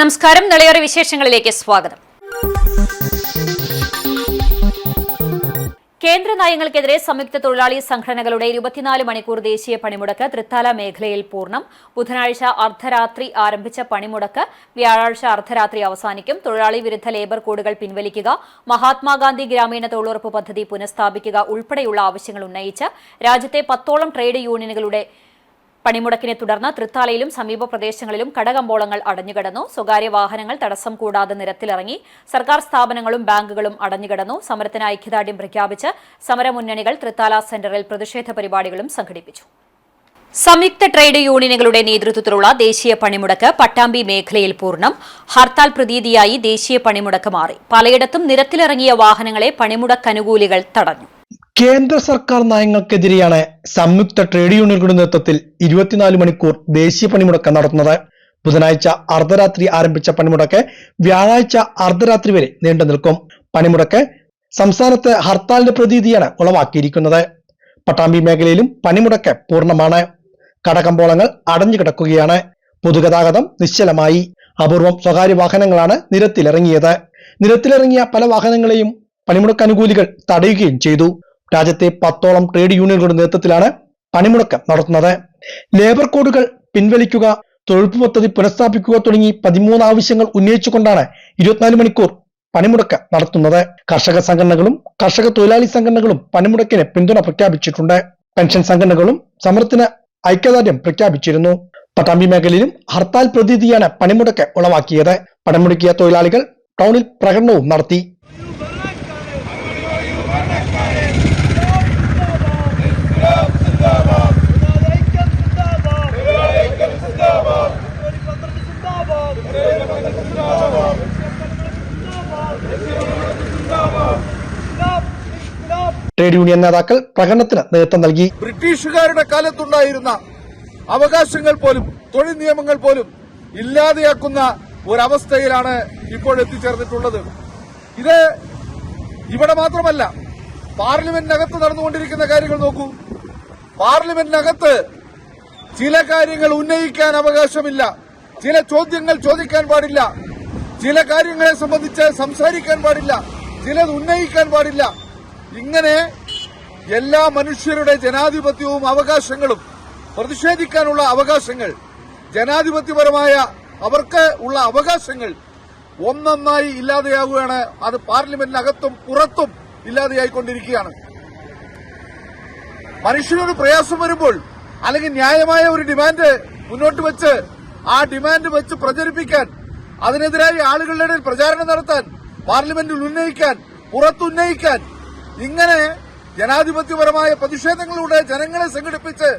നമസ്കാരം. നാളെയേറെ വിശേഷങ്ങളിലേക്ക് സ്വാഗതം. കേന്ദ്ര നയങ്ങൾക്കെതിരെ സംയുക്ത തൊഴിലാളി സംഘടനകളുടെ 24 മണിക്കൂർ ദേശീയ പണിമുടക്ക് തൃത്താല മേഖലയിൽ പൂർണ്ണം. ബുധനാഴ്ച അർദ്ധരാത്രി ആരംഭിച്ച പണിമുടക്ക് വ്യാഴാഴ്ച അർദ്ധരാത്രി അവസാനിക്കും. തൊഴിലാളി വിരുദ്ധ ലേബർ കോഡുകൾ പിൻവലിക്കുക, മഹാത്മാഗാന്ധി ഗ്രാമീണ തൊഴിലുറപ്പ് പദ്ധതി പുനഃസ്ഥാപിക്കുക ഉൾപ്പെടെയുള്ള ആവശ്യങ്ങൾ ഉന്നയിച്ച് രാജ്യത്തെ 10ഓളം ട്രേഡ് യൂണിയനുകളുടെ പണിമുടക്കിനെ തുടർന്ന് തൃത്താലയിലും സമീപ പ്രദേശങ്ങളിലും കടകമ്പോളങ്ങൾ അടഞ്ഞുകിടന്നു. സ്വകാര്യ വാഹനങ്ങൾ തടസ്സം കൂടാതെ നിരത്തിലിറങ്ങി. സർക്കാർ സ്ഥാപനങ്ങളും ബാങ്കുകളും അടഞ്ഞുകിടന്നു. സമരത്തിന് ഐക്യദാർഢ്യം പ്രഖ്യാപിച്ച് സമരമുന്നണികൾ തൃത്താല സെന്ററിൽ പ്രതിഷേധ പരിപാടികളും സംഘടിപ്പിച്ചു. സംയുക്ത ട്രേഡ് യൂണിയനുകളുടെ നേതൃത്വത്തിലുള്ള ദേശീയ പണിമുടക്ക് പട്ടാമ്പി മേഖലയിൽ പൂർണ്ണം. ഹർത്താൽ പ്രതീതിയായി ദേശീയ പണിമുടക്ക് മാറി. പലയിടത്തും നിരത്തിലിറങ്ങിയ വാഹനങ്ങളെ പണിമുടക്കനുകൂലികൾ തടഞ്ഞു. കേന്ദ്ര സർക്കാർ നയങ്ങൾക്കെതിരെയാണ് സംയുക്ത ട്രേഡ് യൂണിയനുകളുടെ നേതൃത്വത്തിൽ 24 മണിക്കൂർ ദേശീയ പണിമുടക്ക് നടത്തുന്നത്. ബുധനാഴ്ച അർദ്ധരാത്രി ആരംഭിച്ച പണിമുടക്ക് വ്യാഴാഴ്ച അർദ്ധരാത്രി വരെ നീണ്ടു നിൽക്കും. പണിമുടക്ക് സംസ്ഥാനത്ത് ഹർത്താലിന്റെ പ്രതീതിയാണ് ഉളവാക്കിയിരിക്കുന്നത്. പട്ടാമ്പി മേഖലയിലും പണിമുടക്ക് പൂർണ്ണമാണ്. കടകമ്പോളങ്ങൾ അടഞ്ഞുകിടക്കുകയാണ്. പൊതുഗതാഗതം നിശ്ചലമായി. അപൂർവം സ്വകാര്യ വാഹനങ്ങളാണ് നിരത്തിലിറങ്ങിയത്. നിരത്തിലിറങ്ങിയ പല വാഹനങ്ങളെയും പണിമുടക്ക് അനുകൂലികൾ തടയുകയും ചെയ്തു. രാജ്യത്തെ 10ഓളം ട്രേഡ് യൂണിയനുകളുടെ നേതൃത്വത്തിലാണ് പണിമുടക്ക് നടത്തുന്നത്. ലേബർ കോഡുകൾ പിൻവലിക്കുക, തൊഴിലുറപ്പ് പദ്ധതി പുനഃസ്ഥാപിക്കുക തുടങ്ങി 13 ആവശ്യങ്ങൾ ഉന്നയിച്ചുകൊണ്ടാണ് 24 മണിക്കൂർ പണിമുടക്ക് നടത്തുന്നത്. കർഷക സംഘടനകളും കർഷക തൊഴിലാളി സംഘടനകളും പണിമുടക്കിന് പിന്തുണ പ്രഖ്യാപിച്ചിട്ടുണ്ട്. പെൻഷൻ സംഘടനകളും സമരത്തിന് ഐക്യദാർഢ്യം പ്രഖ്യാപിച്ചിരുന്നു. പട്ടാമ്പി മേഖലയിലും ഹർത്താൽ പ്രതീതിയാണ് പണിമുടക്ക് ഉളവാക്കിയത്. പണിമുടക്കിയ തൊഴിലാളികൾ ടൗണിൽ പ്രകടനവും നടത്തി. ട്രേഡ് യൂണിയൻ നേതാക്കൾ പ്രകടനത്തിന് നേതൃത്വം നൽകി. ബ്രിട്ടീഷുകാരുടെ കാലത്തുണ്ടായിരുന്ന അവകാശങ്ങൾ പോലും തൊഴിൽ നിയമങ്ങൾ പോലും ഇല്ലാതെയാക്കുന്ന ഒരവസ്ഥയിലാണ് ഇപ്പോൾ എത്തിച്ചേർന്നിട്ടുള്ളത്. ഇത് ഇവിടെ മാത്രമല്ല, പാർലമെന്റിനകത്ത് നടന്നുകൊണ്ടിരിക്കുന്ന കാര്യങ്ങൾ നോക്കൂ. പാർലമെന്റിനകത്ത് ചില കാര്യങ്ങൾ ഉന്നയിക്കാൻ അവകാശമില്ല, ചില ചോദ്യങ്ങൾ ചോദിക്കാൻ പാടില്ല, ചില കാര്യങ്ങളെ സംബന്ധിച്ച് സംസാരിക്കാൻ പാടില്ല, ചിലത് ഉന്നയിക്കാൻ പാടില്ല. ഇങ്ങനെ എല്ലാ മനുഷ്യരുടെ ജനാധിപത്യവും അവകാശങ്ങളും, പ്രതിഷേധിക്കാനുള്ള അവകാശങ്ങൾ, ജനാധിപത്യപരമായ അവർക്ക് ഉള്ള അവകാശങ്ങൾ ഒന്നൊന്നായി ഇല്ലാതെയാവുകയാണ്. അത് പാർലമെന്റിനകത്തും പുറത്തും ഇല്ലാതെയായിക്കൊണ്ടിരിക്കുകയാണ്. മനുഷ്യനൊരു പ്രയാസം വരുമ്പോൾ അല്ലെങ്കിൽ ന്യായമായ ഒരു ഡിമാൻഡ് മുന്നോട്ട് വെച്ച് ആ ഡിമാൻഡ് വെച്ച് പ്രചരിപ്പിക്കാൻ, അതിനെതിരായി ആളുകളുടെ ഇടയിൽ പ്രചാരണം നടത്താൻ, പാർലമെന്റിൽ ഉന്നയിക്കാൻ, പുറത്തുന്നയിക്കാൻ, ഇങ്ങനെ ജനാധിപത്യപരമായ പ്രതിഷേധങ്ങളിലൂടെ ജനങ്ങളെ സംഘടിപ്പിച്ച്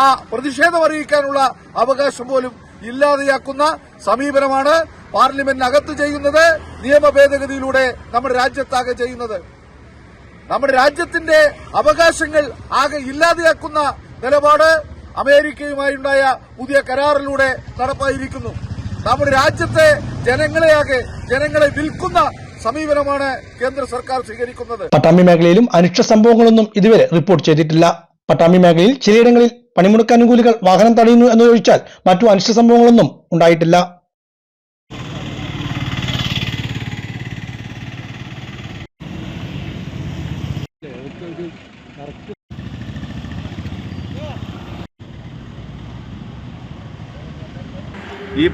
ആ പ്രതിഷേധം അറിയിക്കാനുള്ള അവകാശം പോലും ഇല്ലാതെയാക്കുന്ന സമീപനമാണ് പാർലമെന്റിനകത്ത് ചെയ്യുന്നത്, നിയമ ഭേദഗതിയിലൂടെ നമ്മുടെ രാജ്യത്താകെ ചെയ്യുന്നത്. നമ്മുടെ രാജ്യത്തിന്റെ അവകാശങ്ങൾ ആകെ ഇല്ലാതെയാക്കുന്ന നിലപാട് അമേരിക്കയുമായുണ്ടായ പുതിയ കരാറിലൂടെ നടപ്പായിരിക്കുന്നു. നമ്മുടെ രാജ്യത്തെ ജനങ്ങളെ വിൽക്കുന്ന സമീപനമാണ് കേന്ദ്ര സർക്കാർ സ്വീകരിക്കുന്നത്. പട്ടാമ്പി മേഖലയിലും അനിഷ്ട സംഭവങ്ങളൊന്നും ഇതുവരെ റിപ്പോർട്ട് ചെയ്തിട്ടില്ല. പട്ടാമ്പി മേഖലയിൽ ചിലയിടങ്ങളിൽ പണിമുടക്ക് അനുകൂലികൾ വാഹനം തടയുന്നു എന്നൊഴിച്ചാൽ മറ്റു അനിഷ്ട സംഭവങ്ങളൊന്നും ഉണ്ടായിട്ടില്ല. ഈ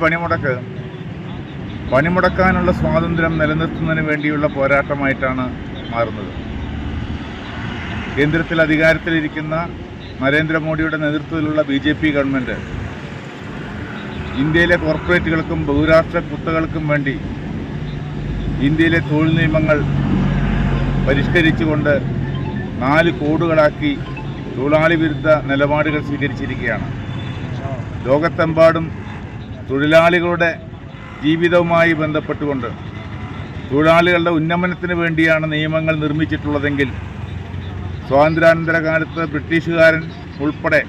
പണിമുടക്കാനുള്ള സ്വാതന്ത്ര്യം നിലനിർത്തുന്നതിന് വേണ്ടിയുള്ള പോരാട്ടമായിട്ടാണ് മാറുന്നത്. കേന്ദ്രത്തിൽ അധികാരത്തിലിരിക്കുന്ന നരേന്ദ്രമോദിയുടെ നേതൃത്വത്തിലുള്ള BJP ഗവൺമെൻറ് ഇന്ത്യയിലെ കോർപ്പറേറ്റുകൾക്കും ബഹുരാഷ്ട്ര കുത്തകൾക്കും വേണ്ടി ഇന്ത്യയിലെ തൊഴിൽ നിയമങ്ങൾ പരിഷ്കരിച്ചുകൊണ്ട് 4 കോഡുകളാക്കി തൊഴിലാളി വിരുദ്ധ നിലപാടുകൾ സ്വീകരിച്ചിരിക്കുകയാണ്. ലോകത്തെമ്പാടും തൊഴിലാളികളുടെ ജീവിതവുമായി ബന്ധപ്പെട്ടുകൊണ്ട് തൊഴിലാളികളുടെ ഉന്നമനത്തിന് വേണ്ടിയാണ് നിയമങ്ങൾ നിർമ്മിച്ചിട്ടുള്ളതെങ്കിൽ സ്വാതന്ത്ര്യാനന്തര കാലത്ത് ബ്രിട്ടീഷുകാരൻ ഉൾപ്പെടെ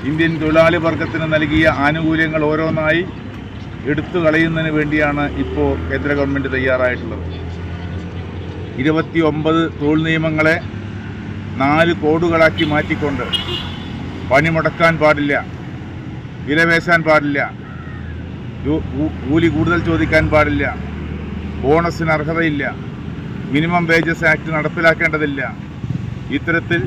ഇന്ത്യൻ തൊഴിലാളി വർഗത്തിന് നൽകിയ ആനുകൂല്യങ്ങൾ ഓരോന്നായി എടുത്തു കളയുന്നതിന് വേണ്ടിയാണ് ഇപ്പോൾ കേന്ദ്ര ഗവൺമെൻറ് തയ്യാറായിട്ടുള്ളത്. 29 തൊഴിൽ നിയമങ്ങളെ 4 കോഡുകളാക്കി മാറ്റിക്കൊണ്ട് പണിമുടക്കാൻ പാടില്ല, വിലപേശാൻ പാടില്ല, കൂലി കൂടുതൽ ചോദിക്കാൻ പാടില്ല, ബോണസിന് അർഹതയില്ല, മിനിമം വേജസ് ആക്ട് നടപ്പിലാക്കേണ്ടതില്ല. ഇത്തരത്തിൽ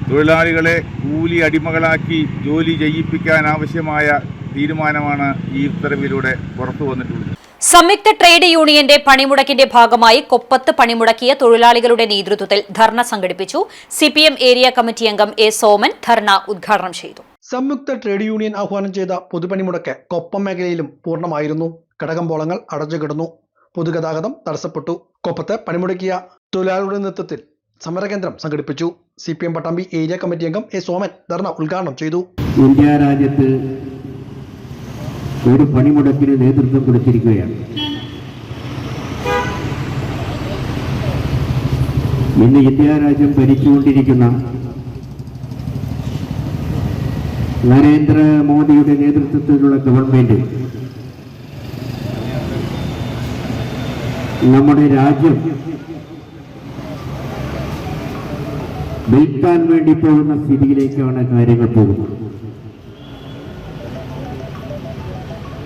തൊഴിലാളികളെ കൂലി അടിമകളാക്കി ജോലി ചെയ്യിപ്പിക്കാൻ ആവശ്യമായ തീരുമാനമാണ് ഈ ഉത്തരവിലൂടെ പുറത്തു വന്നിട്ടുള്ളത്. സംയുക്ത ട്രേഡ് യൂണിയന്റെ പണിമുടക്കിന്റെ ഭാഗമായി കൊപ്പത്ത് പണിമുടക്കിയ തൊഴിലാളികളുടെ നേതൃത്വത്തിൽ ധർണ സംഘടിപ്പിച്ചു. CPM ഏരിയ കമ്മിറ്റി അംഗം A. സോമൻ ധർണ ഉദ്ഘാടനം ചെയ്തു. സംയുക്ത ട്രേഡ് യൂണിയൻ ആഹ്വാനം ചെയ്ത പൊതുപണിമുടക്ക് കൊപ്പം മേഖലയിലും പൂർണ്ണമായിരുന്നു. കടകമ്പോളങ്ങൾ അടച്ചുകിടന്നു, പൊതുഗതാഗതം തടസ്സപ്പെട്ടു. കൊപ്പത്ത് പണിമുടക്കിയ തൊഴിലാളികളുടെ നേതൃത്വത്തിൽ സമരകേന്ദ്രം സംഘടിപ്പിച്ചു. CPM പട്ടാമ്പി ഏരിയ കമ്മിറ്റി അംഗം A. സോമൻ ധർണ ഉദ്ഘാടനം ചെയ്തു. ഇന്ത്യ രാജ്യത്ത് ഒരു പണിമുടക്കിന് നേതൃത്വം കൊടുത്തിരിക്കുകയാണ്. ഇന്ന് ഇന്ത്യ രാജ്യം ഭരിച്ചുകൊണ്ടിരിക്കുന്ന നരേന്ദ്രമോദിയുടെ നേതൃത്വത്തിലുള്ള ഗവൺമെന്റ് നമ്മുടെ രാജ്യം വിൽക്കാൻ വേണ്ടി പോകുന്ന സ്ഥിതിയിലേക്കാണ് കാര്യങ്ങൾ പോകുന്നത്.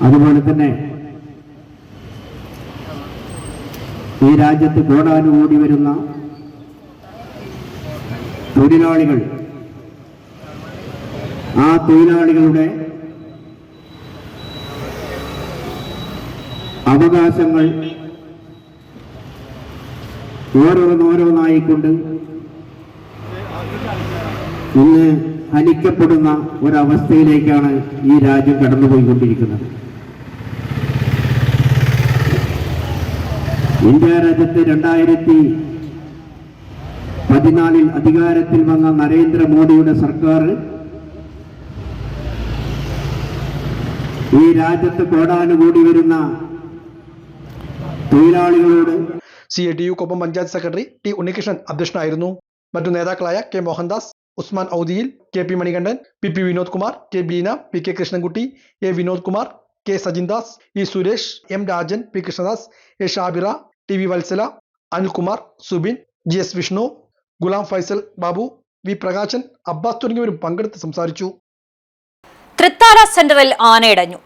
അതുപോലെ തന്നെ ഈ രാജ്യത്ത് കോടാനുകൂടി വരുന്ന തൊഴിലാളികൾ, ആ തൊഴിലാളികളുടെ അവകാശങ്ങൾ ഓരോന്നോരോന്നായിക്കൊണ്ട് ഇന്ന് ഹനിക്കപ്പെടുന്ന ഒരവസ്ഥയിലേക്കാണ് ഈ രാജ്യം കടന്നുപോയിക്കൊണ്ടിരിക്കുന്നത്. ഇന്ത്യ രാജ്യത്ത് 2014 അധികാരത്തിൽ വന്ന നരേന്ദ്രമോദിയുടെ സർക്കാർ ഈ രാജ്യത്ത് കോടാനുകൂടി വരുന്ന തൊഴിലാളികളോട് CITU കൊപ്പം പഞ്ചായത്ത് സെക്രട്ടറി T. ഉണ്ണികൃഷ്ണൻ അധ്യക്ഷനായിരുന്നു. മറ്റു നേതാക്കളായ K. മോഹൻദാസ്, ഉസ്മാൻ ഔദിയിൽ, KP Manikandan, PP Vinod Kumar, K. Beena, PK Krishnankutty, A. Vinod Kumar, K. Sajindas, E. Suresh, M. Rajan, P. Krishnadas, A. Shabira, TV Vatsala, Anilkumar, Subin, GS Vishnu, Ghulam Faisal Babu, V. Prakashan, Abbas തുടങ്ങിയവരും പങ്കെടുത്ത് സംസാരിച്ചു. തൃത്താല സെന്ററിൽ ആനയിടഞ്ഞു.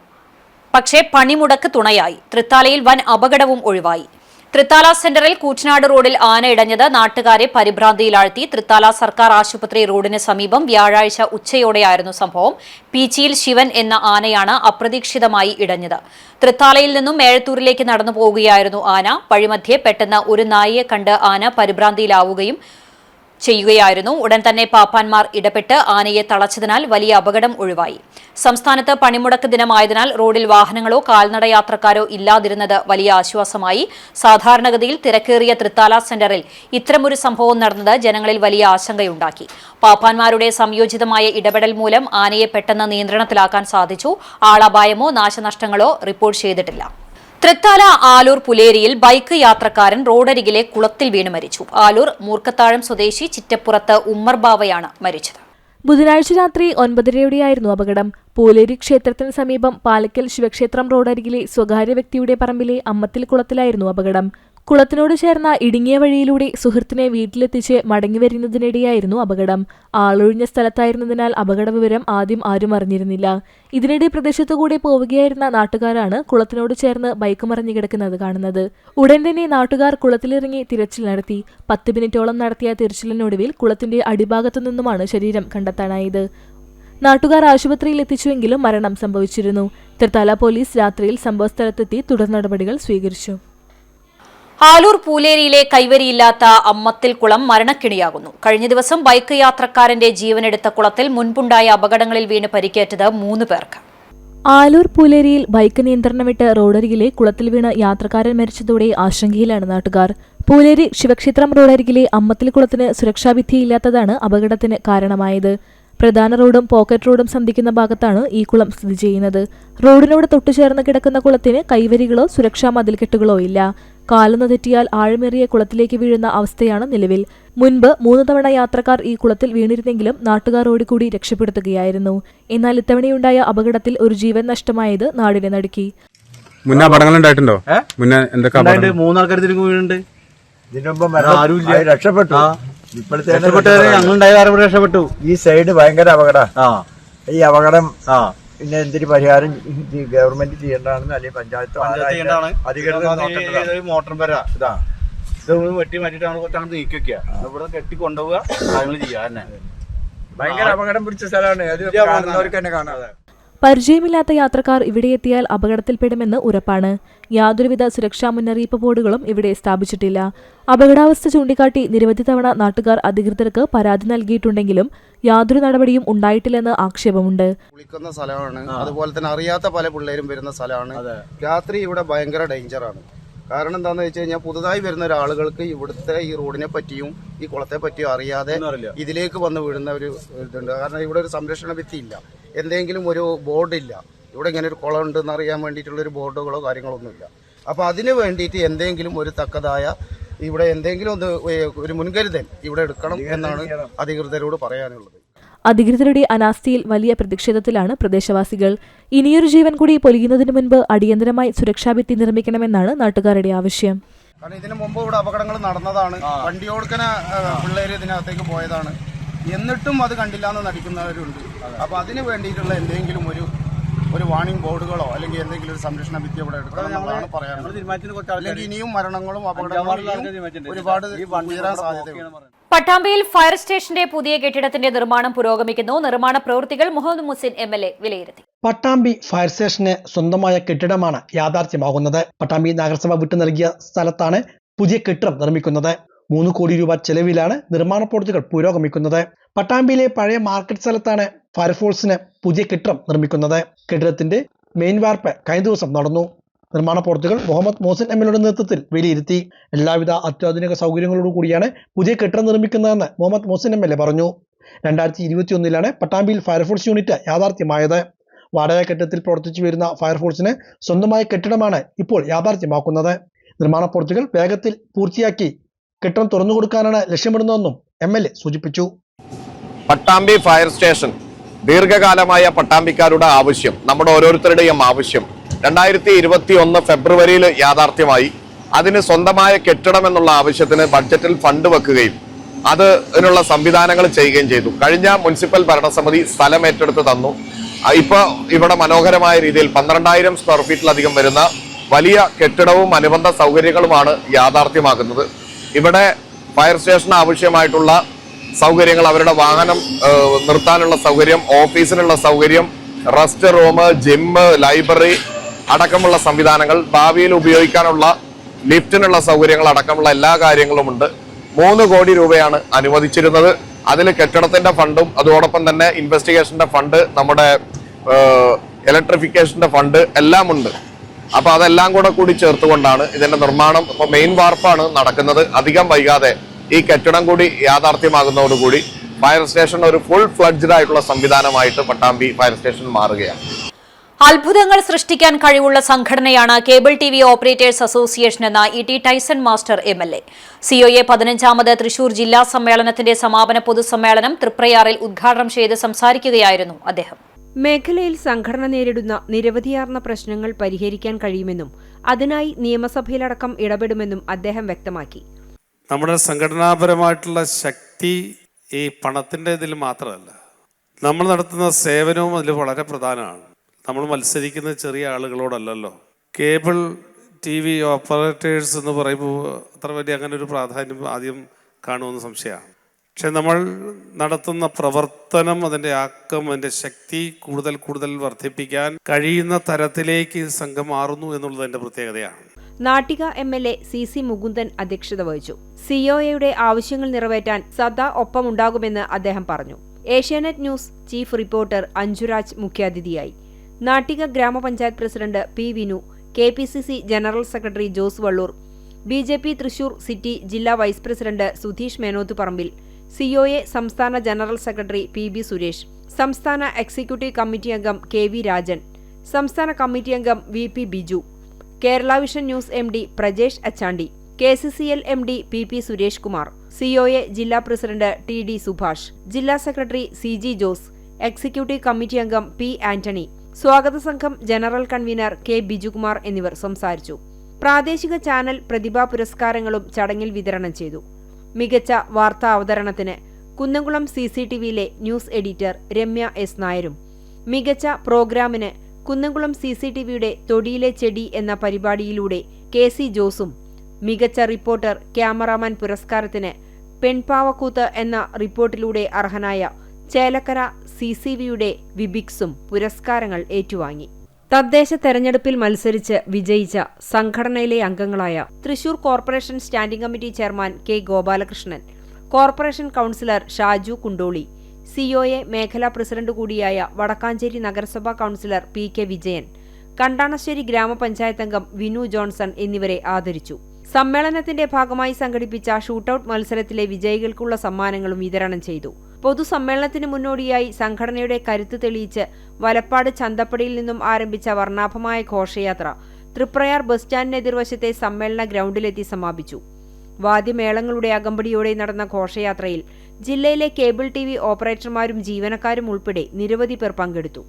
പക്ഷേ പണിമുടക്ക് തുണയായി. തൃത്താലയിൽ വൻ അപകടവും ഒഴിവായി. തൃത്താല സെന്ററിൽ കൂറ്റനാട് റോഡിൽ ആനയിടഞ്ഞത് നാട്ടുകാരെ പരിഭ്രാന്തിയിലാഴ്ത്തി. തൃത്താല സർക്കാർ ആശുപത്രി റോഡിന് സമീപം വ്യാഴാഴ്ച ഉച്ചയോടെയായിരുന്നു സംഭവം. പീച്ചിയിൽ ശിവൻ എന്ന ആനയാണ് അപ്രതീക്ഷിതമായി ഇടഞ്ഞത്. തൃത്താലയിൽ നിന്നും മേഴത്തൂരിലേക്ക് നടന്നു പോവുകയായിരുന്നു ആന. വഴിമധ്യേ പെട്ടെന്ന് ഒരു നായയെ കണ്ട് ആന പരിഭ്രാന്തിയിലാവുകയും ചെയ്യുകയായിരുന്നു. ഉടൻ തന്നെ പാപ്പാന്മാർ ഇടപെട്ട് ആനയെ തളച്ചതിനാൽ വലിയ അപകടം ഒഴിവായി. സംസ്ഥാനത്ത് പണിമുടക്ക് ദിനമായതിനാൽ റോഡിൽ വാഹനങ്ങളോ കാൽനട യാത്രക്കാരോ ഇല്ലാതിരുന്നത് വലിയ ആശ്വാസമായി. സാധാരണഗതിയിൽ തിരക്കേറിയ തൃത്താല സെന്ററിൽ ഇത്തരമൊരു സംഭവം നടന്നത് ജനങ്ങളിൽ വലിയ ആശങ്കയുണ്ടാക്കി. പാപ്പാന്മാരുടെ സംയോജിതമായ ഇടപെടൽ മൂലം ആനയെ പെട്ടെന്ന് നിയന്ത്രണത്തിലാക്കാൻ സാധിച്ചു. ആളപായമോ നാശനഷ്ടങ്ങളോ റിപ്പോർട്ട് ചെയ്തിട്ടില്ല. തൃത്താല ആലൂർ പുലേരിയിൽ ബൈക്ക് യാത്രക്കാരൻ റോഡരികിലെ കുളത്തിൽ വീണ് മരിച്ചു. ആലൂർ മൂർക്കത്താഴം സ്വദേശി ചിറ്റപ്പുറത്ത് ഉമ്മർ ബാവയാണ് മരിച്ചത്. ബുധനാഴ്ച രാത്രി 9:30യോടെയായിരുന്നു അപകടം. പൂലേരി ക്ഷേത്രത്തിന് സമീപം പാലക്കൽ ശിവക്ഷേത്രം റോഡരികിലെ സ്വകാര്യ വ്യക്തിയുടെ പറമ്പിലെ അമ്മത്തിൽ കുളത്തിലായിരുന്നു അപകടം. കുളത്തിനോട് ചേർന്ന ഇടുങ്ങിയ വഴിയിലൂടെ സുഹൃത്തിനെ വീട്ടിലെത്തിച്ച് മടങ്ങിവരുന്നതിനിടെയായിരുന്നു അപകടം. ആളൊഴിഞ്ഞ സ്ഥലത്തായിരുന്നതിനാൽ അപകട വിവരം ആദ്യം ആരും അറിഞ്ഞിരുന്നില്ല. ഇതിനിടെ പ്രദേശത്തുകൂടെ പോവുകയായിരുന്ന നാട്ടുകാരാണ് കുളത്തിനോട് ചേർന്ന് ബൈക്ക് മറിഞ്ഞു കിടക്കുന്നത് കാണുന്നത്. ഉടൻ തന്നെ നാട്ടുകാർ കുളത്തിലിറങ്ങി തിരച്ചിൽ നടത്തി. 10 മിനിറ്റോളം നടത്തിയ തിരച്ചിലിനൊടുവിൽ കുളത്തിന്റെ അടിഭാഗത്തു നിന്നുമാണ് ശരീരം കണ്ടെത്താനായത്. നാട്ടുകാർ ആശുപത്രിയിൽ എത്തിച്ചുവെങ്കിലും മരണം സംഭവിച്ചിരുന്നു. തൃത്താല പോലീസ് രാത്രിയിൽ സംഭവസ്ഥലത്തെത്തി തുടർ നടപടികൾ സ്വീകരിച്ചു. ആലൂർ പൂലേരിയിലെ കൈവരിയില്ലാത്ത അമ്മത്തിൽ കുളം മരണക്കിണിയാകുന്നു. കഴിഞ്ഞ ദിവസം ബൈക്ക് യാത്രക്കാരന്റെ ജീവനെടുത്ത കുളത്തിൽ മുൻപുണ്ടായ അപകടങ്ങളിൽ വീണ് പരിക്കേറ്റത് 3 പേർക്ക്. ആലൂർ പൂലേരിയിൽ ബൈക്ക് നിയന്ത്രണം വിട്ട് റോഡരികിലെ കുളത്തിൽ വീണ് യാത്രക്കാരൻ മരിച്ചതോടെ ആശങ്കയിലാണ് നാട്ടുകാർ. പൂലേരി ശിവക്ഷേത്രം റോഡരികിലെ അമ്മത്തിൽ കുളത്തിന് സുരക്ഷാവിധിയില്ലാത്തതാണ് അപകടത്തിന് കാരണമായത്. പ്രധാന റോഡും പോക്കറ്റ് റോഡും സന്ധിക്കുന്ന ഭാഗത്താണ് ഈ കുളം സ്ഥിതി ചെയ്യുന്നത്. റോഡിനോട് തൊട്ടുചേർന്ന് കിടക്കുന്ന കുളത്തിന് കൈവരികളോ സുരക്ഷാ മതിൽക്കെട്ടുകളോ ഇല്ല. കാലൊന്ന് തെറ്റിയാൽ ആഴമേറിയ കുളത്തിലേക്ക് വീഴുന്ന അവസ്ഥയാണ് നിലവിൽ. മുൻപ് 3 തവണ യാത്രക്കാർ ഈ കുളത്തിൽ വീണിരുന്നെങ്കിലും നാട്ടുകാർ ഓടിക്കൂടി രക്ഷപ്പെടുത്തുകയായിരുന്നു. എന്നാൽ ഇത്തവണയുണ്ടായ അപകടത്തിൽ ഒരു ജീവൻ നഷ്ടമായത് നാടിനെ നടുക്കി. മുന്നേ അപകടങ്ങൾ ഉണ്ടായിട്ടുണ്ടോ? മുന്നേ എന്തൊക്കെ അപകടം? 3 ആൾക്കാർ ഇതിന് വീണുണ്ട്. ഇതിനു മുമ്പ് ആരുമില്ല, രക്ഷപ്പെട്ടു. ഇപ്പോഴത്തെ ഞങ്ങളുണ്ടായ കാരണം രക്ഷപ്പെട്ടു. ഈ സൈഡ് ഭയങ്കര അപകടം. ഈ അപകടം പിന്നെ എന്തൊരു പരിഹാരം ഗവൺമെന്റ് ചെയ്യേണ്ടതാണെന്ന് അല്ലെങ്കിൽ പഞ്ചായത്ത് അധികൃതർ മോട്ടർ വരാ ഇതൊന്ന് വെട്ടി മാറ്റിട്ടാണ് കുറച്ചാണ് നീക്കുക. ഇവിടെ കെട്ടി കൊണ്ടുപോവുക, കാര്യങ്ങൾ ചെയ്യാ തന്നെ. ഭയങ്കര അപകടം പിടിച്ച സ്ഥലമാണ്. അത് കാണുന്നവർക്ക് തന്നെ കാണാതെ. പരിചയമില്ലാത്ത യാത്രക്കാർ ഇവിടെ എത്തിയാൽ അപകടത്തിൽപ്പെടുമെന്ന് ഉറപ്പാണ്. യാതൊരുവിധ സുരക്ഷാ മുന്നറിയിപ്പ് ബോർഡുകളും ഇവിടെ സ്ഥാപിച്ചിട്ടില്ല. അപകടാവസ്ഥ ചൂണ്ടിക്കാട്ടി നിരവധി തവണ നാട്ടുകാർ അധികൃതർക്ക് പരാതി നൽകിയിട്ടുണ്ടെങ്കിലും യാതൊരു നടപടിയും ഉണ്ടായിട്ടില്ലെന്ന് ആക്ഷേപമുണ്ട്. കുളിക്കുന്ന സ്ഥലമാണ്, അതുപോലെ തന്നെ അറിയാത്ത പല പിള്ളേരും വരുന്ന സ്ഥലമാണ്. രാത്രി ഇവിടെ ഭയങ്കര ഡേഞ്ചറാണ്. കാരണം എന്താണെന്ന് വെച്ച് കഴിഞ്ഞാൽ പുതുതായി വരുന്ന ഒരാളുകൾക്ക് ഇവിടുത്തെ ഈ റോഡിനെ പറ്റിയും ഈ കുളത്തെ പറ്റിയും അറിയാതെ ഇതിലേക്ക് വന്ന് വീഴുന്ന ഒരു ഇതുണ്ട്. കാരണം ഇവിടെ ഒരു സംരക്ഷണ ഭിത്തി ഇല്ല, എന്തെങ്കിലും ഒരു ബോർഡില്ല, ഇവിടെ ഇങ്ങനെ ഒരു കുളം ഉണ്ടെന്ന് അറിയാൻ വേണ്ടിയിട്ടുള്ളൊരു ബോർഡുകളോ കാര്യങ്ങളൊന്നുമില്ല. അപ്പോൾ അതിന് വേണ്ടിയിട്ട് എന്തെങ്കിലും ഒരു തക്കതായ ഇവിടെ എന്തെങ്കിലും ഒരു മുൻകരുതൽ ഇവിടെ എടുക്കണം എന്നാണ് അധികൃതരോട് പറയാനുള്ളത്. അധികൃതരുടെ അനാസ്ഥയിൽ വലിയ പ്രതിഷേധത്തിലാണ് പ്രദേശവാസികൾ. ഇനിയൊരു ജീവൻ കൂടി പൊലിയുന്നതിന് മുൻപ് അടിയന്തരമായി സുരക്ഷാഭിത്തി നിർമ്മിക്കണമെന്നാണ് നാട്ടുകാരുടെ ആവശ്യം. കാരണം ഇതിനു മുമ്പ് ഇവിടെ അപകടങ്ങൾ നടന്നതാണ്. വണ്ടി ഓടുക്കണ പിള്ളേര് ഇതിനകത്തേക്ക് പോയതാണ്, എന്നിട്ടും അത് കണ്ടില്ല എന്ന് നടിക്കുന്നവരുണ്ട്. അപ്പോൾ അതിന് വേണ്ടിയിട്ടുള്ള എന്തെങ്കിലും ഒരു വാണിംഗ് ബോർഡുകളോ അല്ലെങ്കിൽ എന്തെങ്കിലും ഒരു സംരക്ഷണ ഭിത്തി ഇവിടെ എടുക്കണം എന്നാണ് പറയാനുള്ളത്. അല്ലെങ്കിൽ ഇനിയും മരണങ്ങളും അപകടങ്ങളും ഒരുപാട് ഉയരാൻ സാധ്യതയുണ്ട്. പട്ടാമ്പിയിൽ ഫയർ സ്റ്റേഷന്റെ പുതിയ കെട്ടിടത്തിന്റെ നിർമ്മാണം പുരോഗമിക്കുന്നു. നിർമ്മാണ പ്രവൃത്തികൾ മുഹമ്മദ് മുഹസിൻ MLA വിലയിരുത്തി. പട്ടാമ്പി ഫയർ സ്റ്റേഷന് സ്വന്തമായ കെട്ടിടമാണ് യാഥാർത്ഥ്യമാകുന്നത്. പട്ടാമ്പി നഗരസഭ വിട്ടു നൽകിയ സ്ഥലത്താണ് പുതിയ കെട്ടിടം നിർമ്മിക്കുന്നത്. 3 കോടി രൂപ ചെലവിലാണ് നിർമ്മാണ പ്രവൃത്തികൾ പുരോഗമിക്കുന്നത്. പട്ടാമ്പിയിലെ പഴയ മാർക്കറ്റ് സ്ഥലത്താണ് ഫയർഫോഴ്സിന് പുതിയ കെട്ടിടം നിർമ്മിക്കുന്നത്. കെട്ടിടത്തിന്റെ മെയിൻ വാർപ്പ് കഴിഞ്ഞ ദിവസം നടന്നു. നിർമ്മാണ പ്രവൃത്തികൾ മുഹമ്മദ് മോഹസിൻ MLAയുടെ നേതൃത്വത്തിൽ വിലയിരുത്തി. എല്ലാവിധ അത്യാധുനിക സൗകര്യങ്ങളോടു കൂടിയാണ് പുതിയ കെട്ടിടം നിർമ്മിക്കുന്നതെന്ന് മുഹമ്മദ് മോഹസിൻ MLA പറഞ്ഞു. 2021 പട്ടാമ്പിയിൽ ഫയർഫോഴ്സ് യൂണിറ്റ് യാഥാർത്ഥ്യമായത്. വാടക കെട്ടിടത്തിൽ പ്രവർത്തിച്ചു വരുന്ന ഫയർഫോഴ്സിന് സ്വന്തമായ കെട്ടിടമാണ് ഇപ്പോൾ യാഥാർത്ഥ്യമാക്കുന്നത്. നിർമ്മാണ പ്രവൃത്തികൾ വേഗത്തിൽ പൂർത്തിയാക്കി കെട്ടിടം തുറന്നുകൊടുക്കാനാണ് ലക്ഷ്യമിടുന്നതെന്നും MLA സൂചിപ്പിച്ചു. പട്ടാമ്പി ഫയർ സ്റ്റേഷൻ ദീർഘകാലമായ പട്ടാമ്പിക്കാരുടെ ആവശ്യം, നമ്മുടെ ഓരോരുത്തരുടെയും ആവശ്യം 2021 ഫെബ്രുവരിയിൽ യാഥാർത്ഥ്യമായി. അതിന് സ്വന്തമായ കെട്ടിടം എന്നുള്ള ആവശ്യത്തിന് ബഡ്ജറ്റിൽ ഫണ്ട് വെക്കുകയും അതിനുള്ള സംവിധാനങ്ങൾ ചെയ്യുകയും ചെയ്തു. കഴിഞ്ഞ മുനിസിപ്പൽ ഭരണസമിതി സ്ഥലം ഏറ്റെടുത്ത് തന്നു. ഇപ്പോൾ ഇവിടെ മനോഹരമായ രീതിയിൽ 12,000 സ്ക്വയർ ഫീറ്റിലധികം വരുന്ന വലിയ കെട്ടിടവും അനുബന്ധ സൗകര്യങ്ങളുമാണ് യാഥാർത്ഥ്യമാക്കുന്നത്. ഇവിടെ ഫയർ സ്റ്റേഷന് ആവശ്യമായിട്ടുള്ള സൗകര്യങ്ങൾ, അവരുടെ വാഹനം നിർത്താനുള്ള സൗകര്യം, ഓഫീസിനുള്ള സൗകര്യം, റെസ്റ്റ് റൂം, ജിമ്മ്, ലൈബ്രറി അടക്കമുള്ള സംവിധാനങ്ങൾ, ഭാവിയിൽ ഉപയോഗിക്കാനുള്ള ലിഫ്റ്റിനുള്ള സൗകര്യങ്ങൾ അടക്കമുള്ള എല്ലാ കാര്യങ്ങളുമുണ്ട്. 3 കോടി രൂപയാണ് അനുവദിച്ചിരുന്നത്. അതിൽ കെട്ടിടത്തിന്റെ ഫണ്ടും അതോടൊപ്പം തന്നെ ഇൻവെസ്റ്റിഗേഷന്റെ ഫണ്ട്, നമ്മുടെ ഇലക്ട്രിഫിക്കേഷന്റെ ഫണ്ട് എല്ലാം ഉണ്ട്. അപ്പൊ അതെല്ലാം കൂടി ചേർത്തുകൊണ്ടാണ് ഇതിന്റെ നിർമ്മാണം. ഇപ്പൊ മെയിൻ വാർപ്പാണ് നടക്കുന്നത്. അധികം വൈകാതെ ഈ കെട്ടിടം കൂടി യാഥാർത്ഥ്യമാകുന്നതോടുകൂടി ഫയർ സ്റ്റേഷൻ ഒരു ഫുൾ ഫ്ലഡ്ജ്ഡ് ആയിട്ടുള്ള സംവിധാനമായിട്ട് പട്ടാമ്പി ഫയർ സ്റ്റേഷൻ മാറുകയാണ്. അത്ഭുതങ്ങൾ സൃഷ്ടിക്കാൻ കഴിവുള്ള സംഘടനയാണ് കേബിൾ TV ഓപ്പറേറ്റേഴ്സ് അസോസിയേഷൻ എന്ന ET Tyson master MLA. COA 15ാമത് തൃശൂർ ജില്ലാ സമ്മേളനത്തിന്റെ സമാപന പൊതുസമ്മേളനം തൃപ്രയാറിൽ ഉദ്ഘാടനം ചെയ്ത് സംസാരിക്കുകയായിരുന്നു അദ്ദേഹം. മേഖലയിൽ സംഘടന നേരിടുന്ന നിരവധിയാർന്ന പ്രശ്നങ്ങൾ പരിഹരിക്കാൻ കഴിയുമെന്നും അതിനായി നിയമസഭയിലടക്കം ഇടപെടുമെന്നും അദ്ദേഹം വ്യക്തമാക്കി. നമ്മുടെ സംഘടനാപരമായിട്ടുള്ള ശക്തി ഈ പണത്തിൻ്റെ ഇതിൽ മാത്രമല്ല, നമ്മൾ നടത്തുന്ന സേവനവും അതിൽ വളരെ പ്രധാനമാണ്. നമ്മൾ മത്സരിക്കുന്ന ചെറിയ ആളുകളോടല്ലല്ലോ. കേബിൾ TV ഓപ്പറേറ്റേഴ്സ് എന്ന് പറയുമ്പോൾ അത്ര വലിയ അങ്ങനെ ഒരു പ്രാധാന്യം ആദ്യം കാണുമെന്ന് സംശയമാണ്. പക്ഷെ നമ്മൾ നടത്തുന്ന പ്രവർത്തനം, അതിൻ്റെ ആക്കം, അതിൻ്റെ ശക്തി കൂടുതൽ വർദ്ധിപ്പിക്കാൻ കഴിയുന്ന തരത്തിലേക്ക് സംഘം മാറുന്നു എന്നുള്ളത് എൻ്റെ പ്രത്യേകതയാണ്. നാട്ടിക MLA CC മുകുന്ദൻ അധ്യക്ഷത വഹിച്ചു. COAയുടെ ആവശ്യങ്ങൾ നിറവേറ്റാൻ സദാ ഒപ്പമുണ്ടാകുമെന്ന് അദ്ദേഹം പറഞ്ഞു. Asianet news chief reporter Anjuraj മുഖ്യാതിഥിയായി. നാട്ടിക ഗ്രാമപഞ്ചായത്ത് president P. Vinu, KPCC general secretary Jose Vallur, BJP Thrissur city ജില്ലാ vice president Sudheesh Menothuparambil, COA സംസ്ഥാന ജനറൽ സെക്രട്ടറി PB സുരേഷ്, സംസ്ഥാന എക്സിക്യൂട്ടീവ് കമ്മിറ്റി അംഗം KV രാജൻ, സംസ്ഥാന കമ്മിറ്റി അംഗം VP Biju, Kerala vision news MD Prajesh Achandi, KCCL MD PP Suresh Kumar, COA ജില്ലാ പ്രസിഡന്റ് TD സുഭാഷ്, ജില്ലാ secretary CG Jose, executive committee അംഗം P. Antony, സ്വാഗത സംഘം ജനറൽ കൺവീനർ കെ ബിജുകുമാർ എന്നിവർ സംസാരിച്ചു. പ്രാദേശിക ചാനൽ പ്രതിഭാ പുരസ്കാരങ്ങളും ചടങ്ങിൽ വിതരണം ചെയ്തു. മികച്ച വാർത്താ അവതരണത്തിന് കുന്നംകുളം CCTVയിലെ ന്യൂസ് എഡിറ്റർ രമ്യ എസ് നായരും, മികച്ച പ്രോഗ്രാമിന് കുന്നംകുളം CCTVയുടെ തൊടിയിലെ ചെടി എന്ന പരിപാടിയിലൂടെ KC ജോസും, മികച്ച റിപ്പോർട്ടർ ക്യാമറാമാൻ പുരസ്കാരത്തിന് പെൺപാവക്കൂത്ത് എന്ന റിപ്പോർട്ടിലൂടെ അർഹനായ ചേലക്കര CCVയുടെ വിബിക്സും പുരസ്കാരങ്ങൾ ഏറ്റുവാങ്ങി. തദ്ദേശ തെരഞ്ഞെടുപ്പിൽ മത്സരിച്ച് വിജയിച്ച സംഘടനയിലെ അംഗങ്ങളായ Thrissur corporation standing committee chairman K Gopalakrishnan, corporation councillor Shaju Kundoli, COA മേഖലാ പ്രസിഡന്റ് കൂടിയായ വടക്കാഞ്ചേരി നഗരസഭാ കൗൺസിലർ PK വിജയൻ, കണ്ടാണശ്ശേരി ഗ്രാമപഞ്ചായത്ത് അംഗം വിനു ജോൺസൺ എന്നിവരെ ആദരിച്ചു. സമ്മേളനത്തിന്റെ ഭാഗമായി സംഘടിപ്പിച്ച ഷൂട്ടൌട്ട് മത്സരത്തിലെ വിജയികൾക്കുള്ള സമ്മാനങ്ങളും വിതരണം ചെയ്തു. പൊതുസമ്മേളനത്തിന് മുന്നോടിയായി സംഘടനയുടെ കരുത്ത് തെളിയിച്ച് വലപ്പാട് ചന്തപ്പടിയിൽ നിന്നും ആരംഭിച്ച വർണ്ണാഭമായ ഘോഷയാത്ര തൃപ്രയാർ ബസ് സ്റ്റാൻഡിന് എതിർവശത്തെ സമ്മേളന ഗ്രൗണ്ടിലെത്തി സമാപിച്ചു. വാദ്യമേളങ്ങളുടെ അകമ്പടിയോടെ നടന്ന ഘോഷയാത്രയിൽ ജില്ലയിലെ കേബിൾ TV ഓപ്പറേറ്റർമാരും ജീവനക്കാരും ഉൾപ്പെടെ നിരവധി പേർ പങ്കെടുത്തു.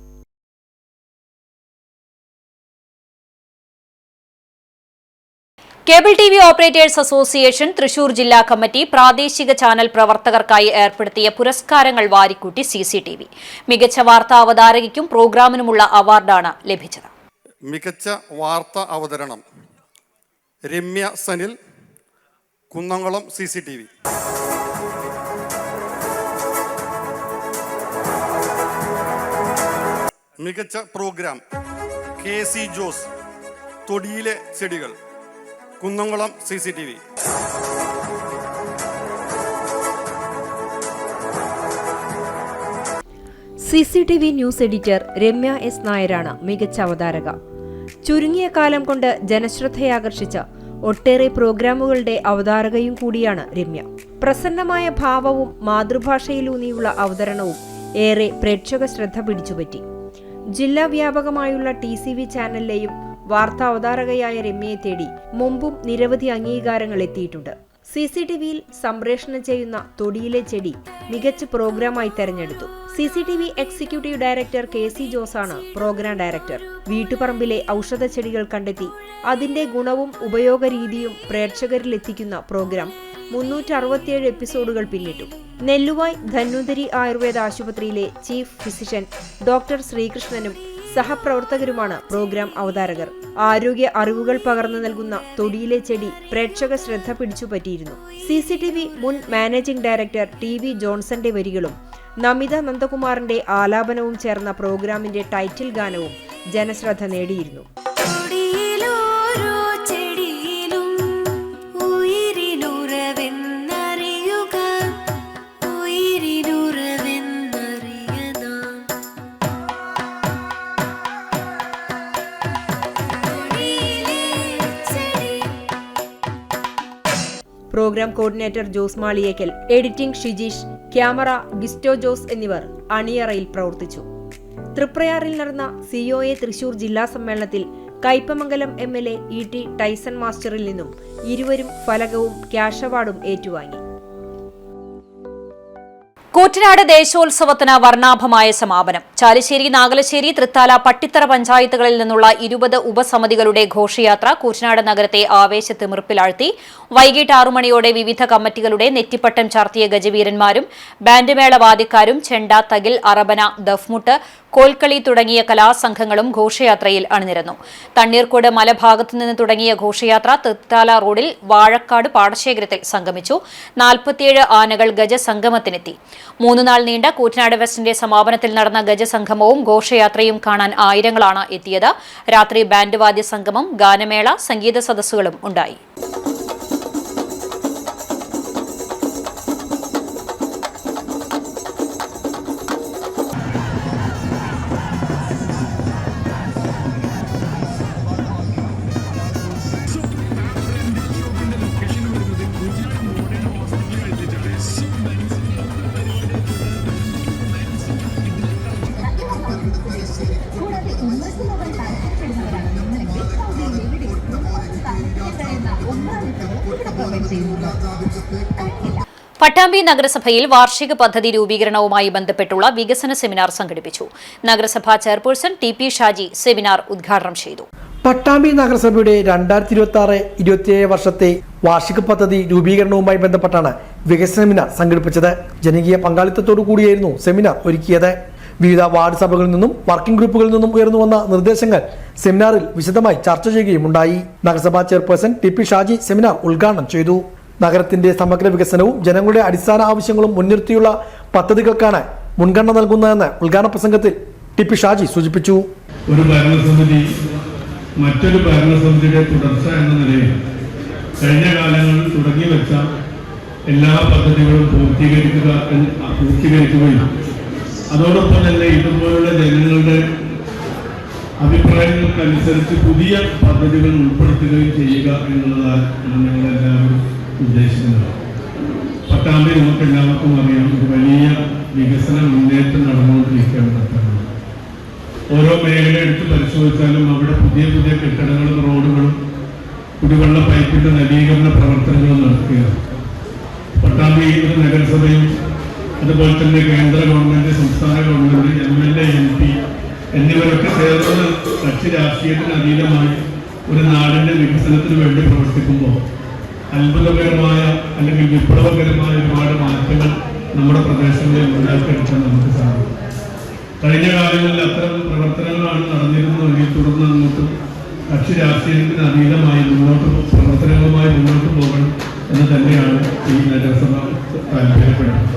Cable TV operators association Thrissur ജില്ലാ കമ്മിറ്റി പ്രാദേശിക ചാനൽ പ്രവർത്തകർക്കായി ഏർപ്പെടുത്തിയ പുരസ്കാരങ്ങൾ വാരിക്കൂട്ടി CCTV. മികച്ച വാർത്താ അവതാരകയ്ക്കും പ്രോഗ്രാമിനുമുള്ള അവാർഡാണ് ലഭിച്ചത്. മികച്ച വാർത്താ അവതരണം രമ്യ സനിൽ, കുന്നംകുളം CCTV. മികച്ച പ്രോഗ്രാം KC ജോസ്, തൊടിയിലെ ചെടികൾ, Kunnamkulam CCTV. CCTV news editor Ramya S നായരാണ് മികച്ച അവതാരക. ചുരുങ്ങിയ കാലം കൊണ്ട് ജനശ്രദ്ധയാകർഷിച്ച ഒട്ടേറെ പ്രോഗ്രാമുകളുടെ അവതാരകയും കൂടിയാണ് രമ്യ. പ്രസന്നമായ ഭാവവും മാതൃഭാഷയിലൂന്നിയുള്ള അവതരണവും ഏറെ പ്രേക്ഷക ശ്രദ്ധ പിടിച്ചുപറ്റി. ജില്ലാ വ്യാപകമായുള്ള TCV ചാനലിലെയും വാർത്താ അവതാരകയായ രമ്യയെ തേടി മുമ്പും നിരവധി അംഗീകാരങ്ങൾ എത്തിയിട്ടുണ്ട്. CCTVയിൽ സംപ്രേഷണം ചെയ്യുന്ന തൊടിയിലെ ചെടി മികച്ച പ്രോഗ്രാമായി തെരഞ്ഞെടുത്തു. CCTV എക്സിക്യൂട്ടീവ് ഡയറക്ടർ KC ജോസാണ് പ്രോഗ്രാം ഡയറക്ടർ. വീട്ടുപറമ്പിലെ ഔഷധച്ചെടികൾ കണ്ടെത്തി അതിന്റെ ഗുണവും ഉപയോഗരീതിയും പ്രേക്ഷകരിലെത്തിക്കുന്ന പ്രോഗ്രാം 367 എപ്പിസോഡുകൾ പിന്നിട്ടു. നെല്ലുവായ് ധന്വന്തരി ആയുർവേദ ആശുപത്രിയിലെ ചീഫ് ഫിസിഷ്യൻ ഡോക്ടർ ശ്രീകൃഷ്ണനും സഹപ്രവർത്തകരുമാണ് പ്രോഗ്രാം അവതാരകർ. ആരോഗ്യ അറിവുകൾ പകർന്നു നൽകുന്ന തൊടിയിലെ ചെടി പ്രേക്ഷക ശ്രദ്ധ പിടിച്ചുപറ്റിയിരുന്നു. CCTV മുൻ മാനേജിംഗ് ഡയറക്ടർ TV ജോൺസന്റെ വരികളും നമിത നന്ദകുമാറിന്റെ ആലാപനവും ചേർന്ന പ്രോഗ്രാമിന്റെ ടൈറ്റിൽ ഗാനവും ജനശ്രദ്ധ നേടിയിരുന്നു. Programme coordinator Jose Maliyekkal, editing Shijeesh, camera Gisto Jose എന്നിവർ അണിയറയിൽ പ്രവർത്തിച്ചു. തൃപ്രയാറിൽ നടന്ന COA തൃശൂർ ജില്ലാ സമ്മേളനത്തിൽ കയ്പമംഗലം MLA ET ടൈസൺ മാസ്റ്ററിൽ നിന്നും ഇരുവരും ഫലകവും ക്യാഷ് അവാർഡും ഏറ്റുവാങ്ങി. കൂറ്റനാട് ദേശോത്സവത്തിന് വർണ്ണാഭമായ സമാപനം. ചാലിശ്ശേരി, നാഗലശ്ശേരി, തൃത്താല, പട്ടിത്തറ പഞ്ചായത്തുകളിൽ നിന്നുള്ള 20 ഉപസമിതികളുടെ ഘോഷയാത്ര കൂറ്റനാട് നഗരത്തെ ആവേശത്തിമിർപ്പിലാഴ്ത്തി. വൈകിട്ട് 6 മണിയോടെ വിവിധ കമ്മിറ്റികളുടെ നെറ്റിപ്പട്ടം ചാർത്തിയ ഗജവീരന്മാരും ബാൻഡ് മേളവാദ്യക്കാരും ചെണ്ട, തകിൽ, അറബന, ദഫ്മുട്ട്, കോൽക്കളി തുടങ്ങിയ കലാസംഘങ്ങളും ഘോഷയാത്രയിൽ അണിനിരന്നു. തണ്ണീർക്കോട് മലഭാഗത്തു നിന്ന് തുടങ്ങിയ ഘോഷയാത്ര തൃത്താല റോഡിൽ വാഴക്കാട് പാടശേഖരത്തിൽ സംഗമിച്ചു. 47 ആനകൾ ഗജസംഗമത്തിനെത്തി. 3 നാൾ നീണ്ട കൂറ്റനാട് വെസ്റ്റിന്റെ സമാപനത്തിൽ നടന്ന ഗജസംഗമവും ഘോഷയാത്രയും കാണാൻ ആയിരങ്ങളാണ് എത്തിയത്. രാത്രി ബാൻഡ് വാദ്യ സംഗമം, ഗാനമേള, സംഗീത സദസ്സുകളും ഉണ്ടായി. പട്ടാമ്പി നഗരസഭയിൽ വാർഷിക പദ്ധതി രൂപീകരണവുമായി ബന്ധപ്പെട്ടുള്ള വികസന സെമിനാർ സംഘടിപ്പിച്ചു. നഗരസഭാ ചെയർപേഴ്സൺ ടി.പി. ഷാജി സെമിനാർ ഉദ്ഘാടനം ചെയ്തു. പട്ടാമ്പി നഗരസഭയുടെ 2026-27 വർഷത്തെ വാർഷിക പദ്ധതി രൂപീകരണവുമായി ബന്ധപ്പെട്ടാണ് വികസന സെമിനാർ സംഘടിപ്പിച്ചത്. ജനകീയ പങ്കാളിത്തത്തോടു കൂടിയായിരുന്നു സെമിനാർ ഒരുക്കിയത്. വിവിധ വാർഡ് സഭകളിൽ നിന്നും വർക്കിംഗ് ഗ്രൂപ്പുകളിൽ നിന്നും ഉയർന്നു വന്ന നിർദ്ദേശങ്ങൾ സെമിനാറിൽ വിശദമായി ചർച്ച ചെയ്യുകയുമുണ്ടായി. നഗരസഭാ ചെയർപേഴ്സൺ ടി.പി. ഷാജി സെമിനാർ ഉദ്ഘാടനം ചെയ്തു. നഗരത്തിന്റെ സമഗ്ര വികസനവും ജനങ്ങളുടെ അടിസ്ഥാന ആവശ്യങ്ങളും മുൻനിർത്തിയുള്ള പദ്ധതികൾക്കാണ് മുൻഗണന നൽകുന്നതെന്ന് ഉദ്ഘാടന പ്രസംഗത്തിൽ ടി.പി. ഷാജി സൂചിപ്പിച്ചു. ഒരു ഭരണസമിതി മറ്റൊരു ഭരണസമിതിയുടെ തുടർച്ച എന്ന നിലയിൽ കഴിഞ്ഞ കാലങ്ങളിൽ തുടങ്ങിവെച്ച എല്ലാ പദ്ധതികളും പൂർത്തീകരിക്കുകയും അതോടൊപ്പം തന്നെ ഇതുപോലുള്ള ജനങ്ങളുടെ അഭിപ്രായങ്ങൾക്കനുസരിച്ച് പുതിയ പദ്ധതികൾ ഉൾപ്പെടുത്തുകയും ചെയ്യുക എന്നുള്ളതാണ് ഞങ്ങളെല്ലാവരും ഉദ്ദേശിക്കുന്നത്. പട്ടാമ്പി നമുക്ക് എല്ലാവർക്കും അറിയാം, ഒരു വലിയ വികസന മുന്നേറ്റം നടന്നുകൊണ്ടിരിക്കുകയാണ് പട്ടാമ്പി. ഓരോ മേഖല എടുത്ത് പരിശോധിച്ചാലും അവിടെ പുതിയ പുതിയ കെട്ടിടങ്ങളും റോഡുകളും കുടിവെള്ള പൈപ്പിന്റെ നവീകരണ പ്രവർത്തനങ്ങളും നടക്കുകയാണ്. പട്ടാമ്പി ഒരു നഗരസഭയും അതുപോലെ തന്നെ കേന്ദ്ര ഗവൺമെന്റ്, സംസ്ഥാന ഗവൺമെന്റ്, MLA, MP എന്നിവരൊക്കെ ചേർന്ന് കക്ഷി രാഷ്ട്രീയത്തിന് അതീതമായി ഒരു നാടിന്റെ വികസനത്തിന് വേണ്ടി പ്രവർത്തിക്കുമ്പോൾ അത്ഭുതകരമായ അല്ലെങ്കിൽ വിപ്ലവകരമായ ഒരുപാട് മാറ്റങ്ങൾ നമ്മുടെ പ്രദേശങ്ങളിൽ ഉണ്ടാക്കിയെടുക്കാൻ നമുക്ക് സാധിക്കും. കഴിഞ്ഞ കാലങ്ങളിൽ അത്തരം പ്രവർത്തനങ്ങളാണ് നടന്നിരുന്നതെങ്കിൽ തുടർന്ന് അങ്ങോട്ടും കക്ഷി രാഷ്ട്രീയത്തിന് അതീതമായി പ്രവർത്തനങ്ങളുമായി മുന്നോട്ട് പോകണം എന്ന് തന്നെയാണ് ഈ നഗരസഭ താല്പര്യപ്പെടുന്നത്.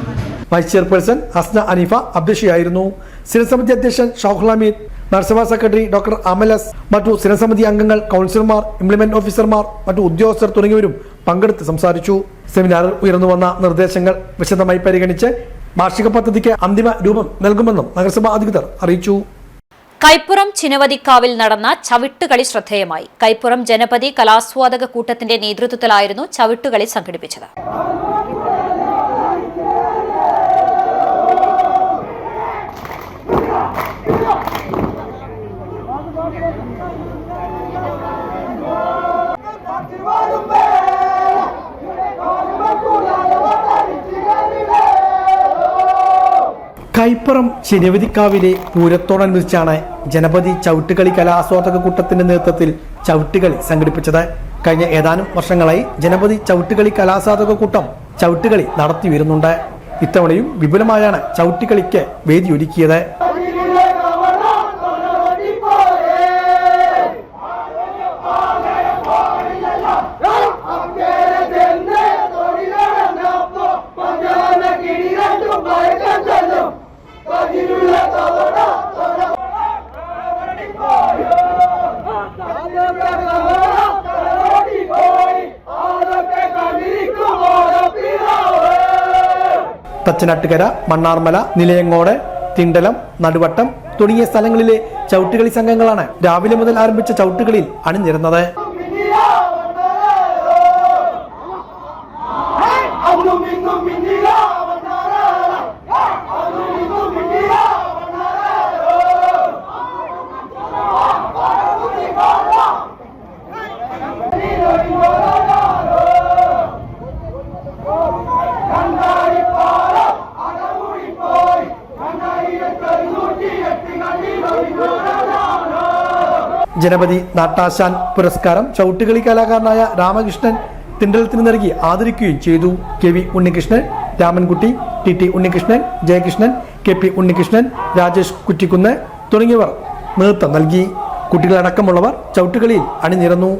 വൈസ് ചെയർപേഴ്സൺ ഹസ്ന അനീഫ അധ്യക്ഷയായിരുന്നു. സ്ഥിരസമിതി അധ്യക്ഷൻ ഷൗഹുൽ ഹമീദ്, നഗരസഭാ സെക്രട്ടറി ഡോക്ടർ അമലസ്, മറ്റു സ്ഥിരസമിതി അംഗങ്ങൾ, കൗൺസിലർമാർ, ഇംപ്ലിമെന്റ് ഓഫീസർമാർ, മറ്റു ഉദ്യോഗസ്ഥർ തുടങ്ങിയവരും പങ്കെടുത്ത് സംസാരിച്ചു. സെമിനാറിൽ ഉയർന്നുവന്ന നിർദ്ദേശങ്ങൾ വിശദമായി പരിഗണിച്ച് വാർഷിക പദ്ധതിക്ക് അന്തിമ രൂപം നൽകുമെന്നും നഗരസഭാ അധികൃതർ അറിയിച്ചു. കൈപ്പുറം ചിനവതിക്കാവിൽ നടന്ന ചവിട്ടുകളി ശ്രദ്ധേയമായി. കൈപ്പുറം ജനപതി കലാസ്വാദക കൂട്ടത്തിന്റെ നേതൃത്വത്തിലായിരുന്നു ചവിട്ടുകളി സംഘടിപ്പിച്ചത്. കൈപ്പുറം ചിനവതിക്കാവിലെ പൂരത്തോടനുബന്ധിച്ചാണ് ജനപതി ചവിട്ടുകളി കലാസ്വാദക കൂട്ടത്തിന്റെ നേതൃത്വത്തിൽ ചവിട്ടുകളി സംഘടിപ്പിച്ചത്. കഴിഞ്ഞ ഏതാനും വർഷങ്ങളായി ജനപതി ചവിട്ടുകളി കലാസ്വാദക കൂട്ടം ചവിട്ടുകളി നടത്തി വരുന്നുണ്ട്. ഇത്തവണയും വിപുലമായാണ് ചവിട്ടുകളിക്ക് വേദിയൊരുക്കിയത്. തച്ചനാട്ടുകര, മണ്ണാർമല, നിലയങ്ങോട്, തിണ്ടലം, നടുവട്ടം തുടങ്ങിയ സ്ഥലങ്ങളിലെ ചവിട്ടുകളി സംഘങ്ങളാണ് രാവിലെ മുതൽ ആരംഭിച്ച ചവിട്ടുകളിൽ അണിനിരുന്നത്. ജനപതി നാട്ടാശാൻ പുരസ്കാരം ചവിട്ടുകളി കലാകാരനായ രാമകൃഷ്ണൻ തിണ്ടലത്തിന് നൽകി ആദരിക്കുകയും ചെയ്തു. KV Unnikrishnan, Ramankutty, TT Unnikrishnan, Jayakrishnan, KP Unnikrishnan, Rajesh കുറ്റിക്കുന്ന് തുടങ്ങിയവർ നേതൃത്വം നൽകി. കുട്ടികളടക്കമുള്ളവർ ചവിട്ടുകളിയിൽ അണിനിരന്നു.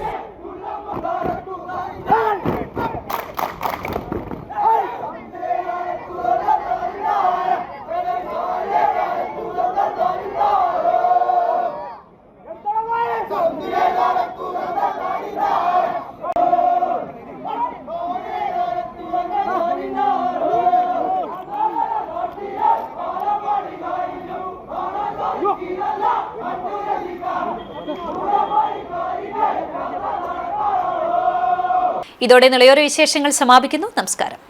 ഇതോടെ നിളയോര വിശേഷങ്ങൾ സമാപിക്കുന്നു. നമസ്കാരം.